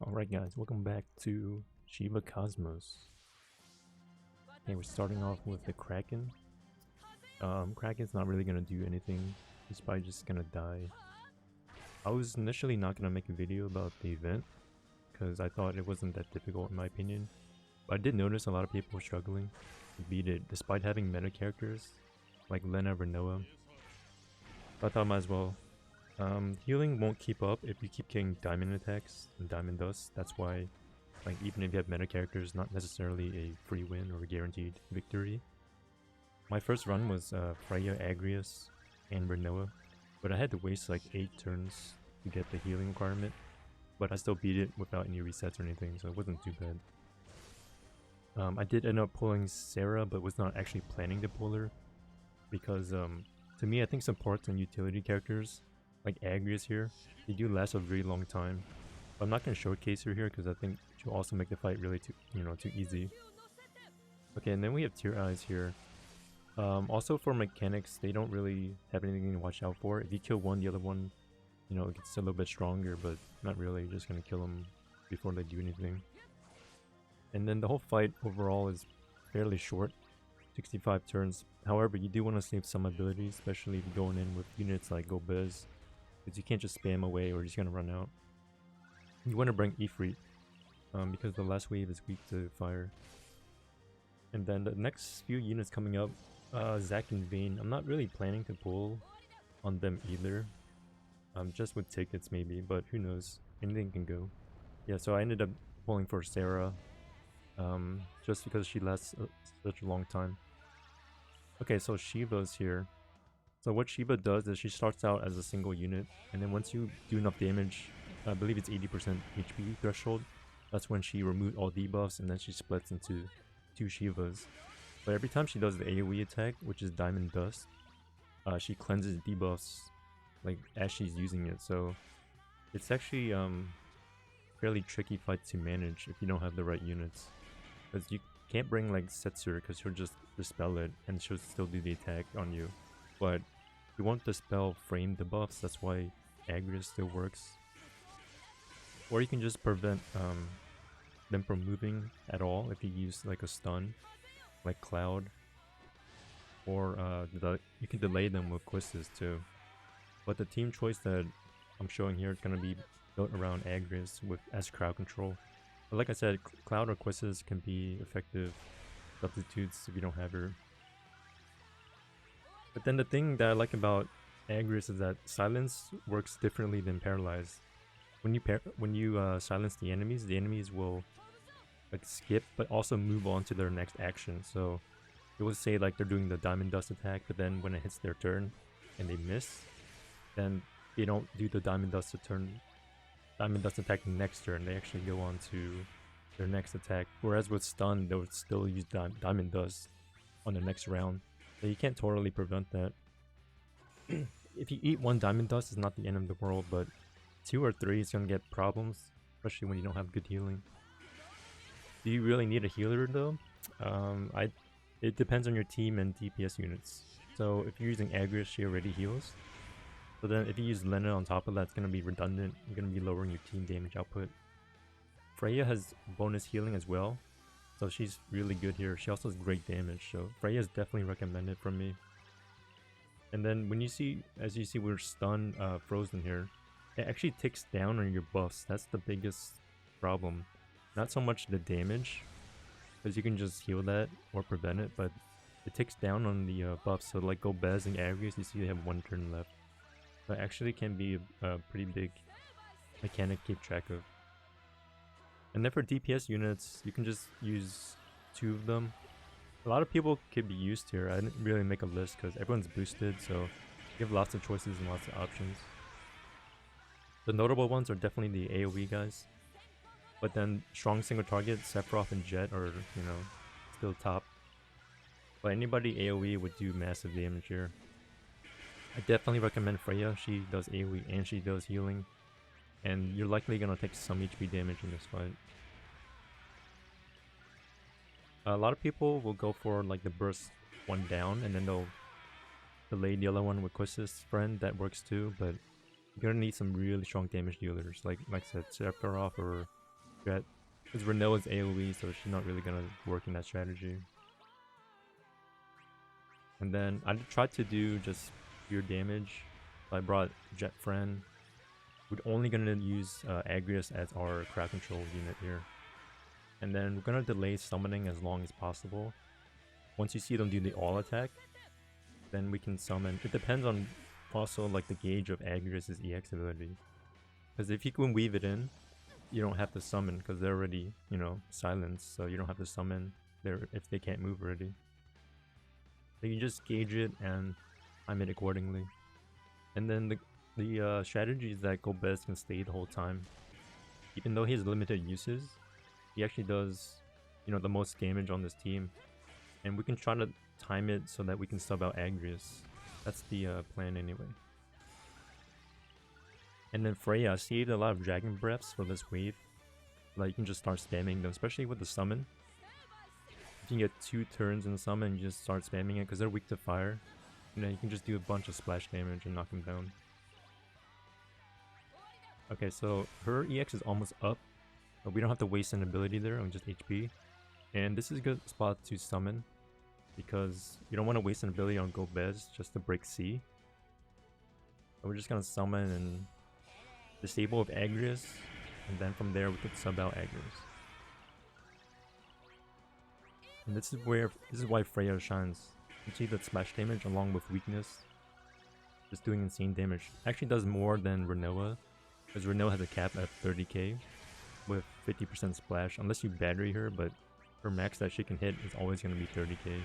Alright guys, welcome back to Shiva Cosmos. Okay, we're starting off with the Kraken. Kraken's not really gonna do anything. He's probably just gonna die. I was initially not gonna make a video about the event, because I thought it wasn't that difficult in my opinion. But I did notice a lot of people were struggling to beat it, despite having meta characters, like Lena or Noah. So I thought I might as well. Healing won't keep up if you keep getting diamond attacks and diamond dust. That's why, like, even if you have meta characters, not necessarily a free win or a guaranteed victory. My first run was Freya, Agrias, and Renoa, but I had to waste like 8 turns to get the healing requirement. But I still beat it without any resets or anything, so it wasn't too bad. I did end up pulling Sarah, but was not actually planning to pull her, because to me, I think supports and utility characters like Agrias here, they do last a very long time. But I'm not going to showcase her here because I think she'll also make the fight really too easy. Okay, and then we have Tear Eyes here. Also for mechanics, they don't really have anything to watch out for. If you kill one, the other one, it gets a little bit stronger, but not really. You're just going to kill them before they do anything. And then the whole fight overall is fairly short, 65 turns. However, you do want to save some abilities, especially if you're going in with units like Golbez, because you can't just spam away or you're just going to run out. You want to bring Ifrit, because the last wave is weak to fire. And then the next few units coming up, Zack and Vayne, I'm not really planning to pull on them either. Just with tickets maybe, but who knows, anything can go. Yeah, so I ended up pulling for Sarah, just because she lasts such a long time. Okay, so Shiva's here. So what Shiva does is she starts out as a single unit, and then once you do enough damage, I believe it's 80% HP threshold, that's when she removes all debuffs and then she splits into 2 Shivas. But every time she does the AoE attack, which is Diamond Dust, she cleanses debuffs like as she's using it, so it's actually fairly tricky fight to manage if you don't have the right units. Because you can't bring like Setzer because she'll just dispel it and she'll still do the attack on you. But you won't dispel frame debuffs, that's why Agrias still works. Or you can just prevent them from moving at all if you use like a stun, like Cloud. Or you can delay them with Quizzes too. But the team choice that I'm showing here is going to be built around Agrias as crowd control. But like I said, Cloud or Quizzes can be effective substitutes if you don't have her. But then the thing that I like about Agrias is that silence works differently than paralyze. When you silence the enemies will like skip but also move on to their next action. So it will say like they're doing the Diamond Dust attack, but then when it hits their turn and they miss, then they don't do the Diamond Dust attack next turn. They actually go on to their next attack. Whereas with stun, they would still use Diamond Dust on the next round. So you can't totally prevent that. If you eat 1 Diamond Dust, it's not the end of the world, but 2 or 3 is gonna get problems, especially when you don't have good healing. Do you really need a healer though? It depends on your team and DPS units. So if you're using Agrias, she already heals. So then if you use Lena on top of that, it's going to be redundant. You're going to be lowering your team damage output. Freya has bonus healing as well, so she's really good here. She also has great damage, so Freya is definitely recommended from me. And then when you see, as you see, we're stun frozen here. It actually ticks down on your buffs. That's the biggest problem. Not so much the damage, because you can just heal that or prevent it, but it ticks down on the buffs. So like Golbez and Agrias, you see they have 1 turn left. That actually can be a pretty big mechanic to keep track of. And then for DPS units, you can just use 2 of them. A lot of people could be used here. I didn't really make a list because everyone's boosted, so you have lots of choices and lots of options. The notable ones are definitely the AoE guys. But then strong single target, Sephiroth and Jet are, still top. But anybody AoE would do massive damage here. I definitely recommend Freya. She does AoE and she does healing. And you're likely gonna take some HP damage in this fight. A lot of people will go for like the burst 1 down and then they'll delay the other one with Quizzes friend. That works too, but you're gonna need some really strong damage dealers. Like I said, Sephiroth or threat. Because Renault is AoE, so she's not really gonna work in that strategy. And then I tried to do just pure damage. So I brought Jet Friend. We're only gonna use Agrias as our crowd control unit here. And then we're gonna delay summoning as long as possible. Once you see them do the all attack, then we can summon. It depends on also like the gauge of Agrias' EX ability. Because if you can weave it in, you don't have to summon because they're already, you know, silenced. So you don't have to summon there if they can't move already. So you just gauge it and time it accordingly. And then the strategy is that Golbez can stay the whole time. Even though he has limited uses, he actually does, you know, the most damage on this team. And we can try to time it so that we can sub out Agrias. That's the plan anyway. And then Freya saved a lot of Dragon Breaths for this wave. Like you can just start spamming them, especially with the summon. You can get 2 turns in summon and you just start spamming it because they're weak to fire. You know, you can just do a bunch of splash damage and knock them down. Okay, so her EX is almost up. But we don't have to waste an ability there on just HP. And this is a good spot to summon. Because you don't want to waste an ability on Golbez just to break C. So we're just going to summon and disable with Agrias. And then from there we could sub out Agrias. And this is why Freya shines. You see that splash damage along with weakness. Just doing insane damage. Actually does more than Renoa. Because Renoa has a cap at 30k. With 50% splash. Unless you battery her, but her max that she can hit is always going to be 30k.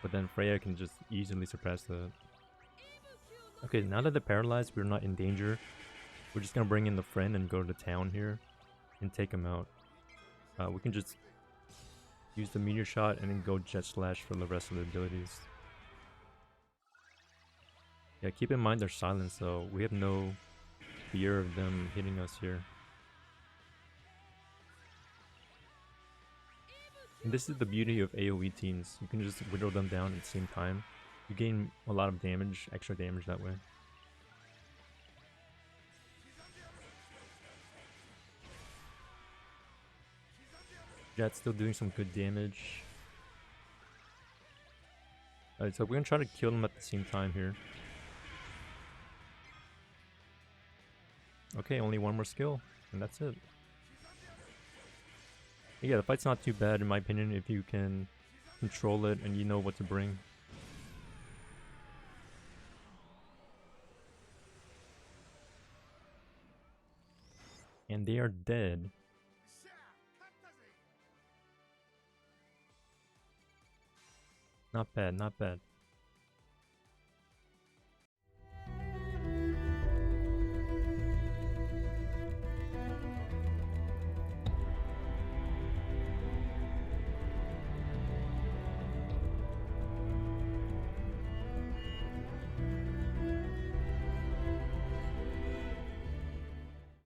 But then Freya can just easily surpass that. Okay, now that they're paralyzed, we're not in danger. We're just going to bring in the friend and go to town here. And take him out. We can just use the meteor shot and then go jet slash for the rest of the abilities. Yeah, keep in mind they're silenced, so we have no fear of them hitting us here. And this is the beauty of AoE teams. You can just whittle them down at the same time. You gain a lot of damage, extra damage that way. Jet's still doing some good damage. Alright, so we're gonna try to kill them at the same time here. Okay, only one more skill, and that's it. Yeah, the fight's not too bad in my opinion if you can control it and you know what to bring. And they are dead. Not bad, not bad.